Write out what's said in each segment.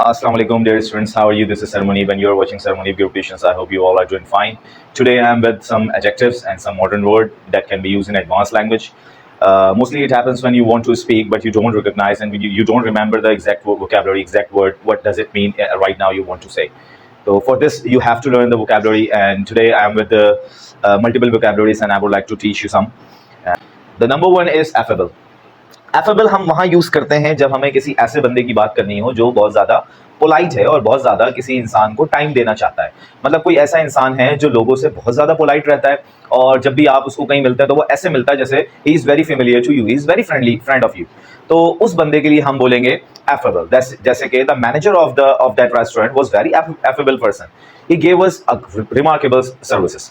Assalamu alaikum, dear students. How are you? This is Ceremony. When you're watching Ceremony Pure Patience, I hope you all are doing fine. Today, I am with some adjectives and some modern word that can be used in advanced language. Mostly, it happens when you want to speak, but you don't recognize and you don't remember the exact vocabulary, exact word. What does it mean right now? You want to say. So for this, you have to learn the vocabulary. And today, I am with the multiple vocabularies, and I would like to teach you some. The number one is affable. Affable हम वहाँ use करते हैं जब हमें किसी ऐसे बंदे की बात करनी हो जो बहुत ज्यादा पोलाइट है और बहुत ज्यादा किसी इंसान को टाइम देना चाहता है। मतलब कोई ऐसा इंसान है जो लोगों से बहुत ज्यादा पोलाइट रहता है और जब भी आप उसको कहीं मिलते हैं तो वो ऐसे मिलता है जैसे he is very familiar to you, he is very friendly friend of you. तो उस बंदे के लिए हम बोलेंगे एफेबल। जैसे कि the manager of that restaurant was very affable person, he gave us remarkable services.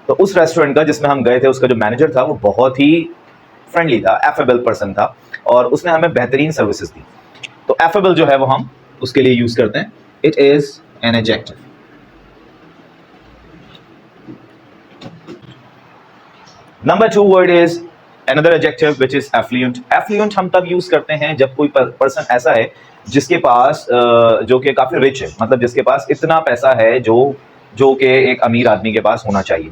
तो उस रेस्टोरेंट का जिसमें हम गए थे उसका जो मैनेजर था वो बहुत ही फ्रेंडली था, एफेबल पर्सन था और उसने हमें बेहतरीन सर्विसेज दी। तो एफेबल जो है वो हम उसके लिए यूज करते हैं। It is an adjective. Number 2 word is another adjective which is affluent. Affluent हम तब यूज करते हैं जब कोई पर्सन ऐसा है जिसके पास जो कि काफी रिच है, मतलब जिसके पास इतना पैसा है जो कि एक अमीर आदमी के पास होना चाहिए।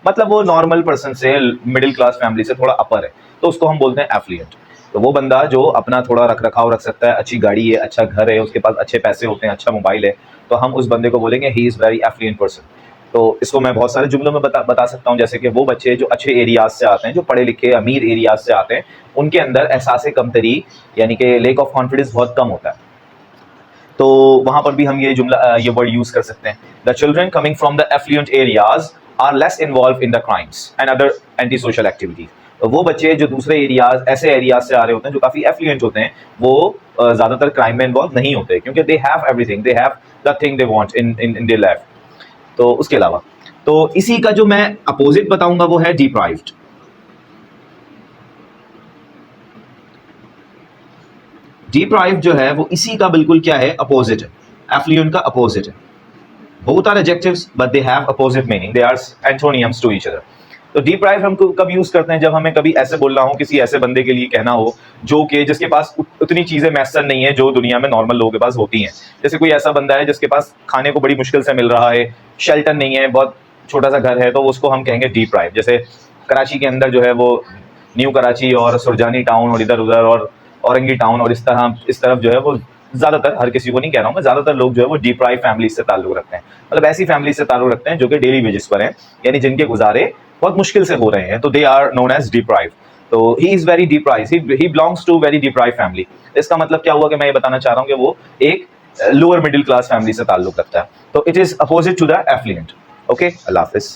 मतलब वो नॉर्मल पर्सन से, मिडिल क्लास फैमिली से थोड़ा अपर है, तो उसको हम बोलते हैं एफ्लुएंट। तो वो बंदा जो अपना थोड़ा रख रखाव रख सकता है, अच्छी गाड़ी है, अच्छा घर है, उसके पास अच्छे पैसे होते हैं, अच्छा मोबाइल है, तो हम उस बंदे को बोलेंगे he is very affluent person. तो इसको मैं बहुत सारे जुमलों में बता सकता हूँ, जैसे कि वो बच्चे जो अच्छे एरियाज से आते हैं, जो पढ़े लिखे अमीर एरियाज से आते हैं, उनके अंदर एहसास कमतरी यानी कि लेक ऑफ कॉन्फिडेंस बहुत कम होता है। तो वहां पर भी हम ये वर्ड यूज कर सकते हैं। The children coming from the affluent areas are less involve in the crimes and other anti social activities. तो वो बच्चे जो दूसरे एरियाज, ऐसे एरियाज से आ रहे होते हैं जो काफी एफ्लुएंट होते हैं, वो ज्यादातर क्राइम में इन्वॉल्व नहीं होते क्योंकि they have everything, they have the thing they want in in their life. तो उसके अलावा तो इसी का जो मैं अपोजिट बताऊंगा वो है डिप्राइव्ड। डिप्राइव्ड जो है वो इसी का बिल्कुल क्या है, अपोजिट है, एफ्लुएंट का अपोजिट है। Both are adjectives but they have opposite meaning, they are antonyms to each other. तो डिप्राइव हम कब यूज करते हैं, जब हमें कभी ऐसे बोलना हो, किसी ऐसे बंदे के लिए कहना हो जो कि जिसके पास उतनी चीजें मैसर नहीं है जो दुनिया में नॉर्मल लोगों के पास होती हैं। जैसे कोई ऐसा बंदा है जिसके पास खाने को बड़ी मुश्किल से मिल रहा है, शेल्टर नहीं है, बहुत छोटा सा घर है, तो उसको हम कहेंगे डिप्राइव। जैसे कराची के अंदर जो है वो न्यू कराची और सुरजानी टाउन और इधर उधर और औरंगी टाउन और इस तरफ जो है वो ज्यादातर, हर किसी को नहीं कह रहा हूँ मैं, ज्यादातर लोग जो है वो डिप्राइव फैमिली से ताल्लुक रखते हैं। मतलब ऐसी फैमिली से ताल्लुक रखते हैं जो कि डेली वेजेस पर हैं, यानी जिनके गुजारे बहुत मुश्किल से हो रहे हैं, तो they are known as deprive. तो he is very deprive, he belongs to very deprive family. इसका मतलब क्या हुआ कि मैं ये बताना चाह रहा हूँ कि वो एक लोअर मिडिल क्लास फैमिली से ताल्लुक रखता है। तो it is opposite to the affluent. Okay, अल्लाह हाफिज।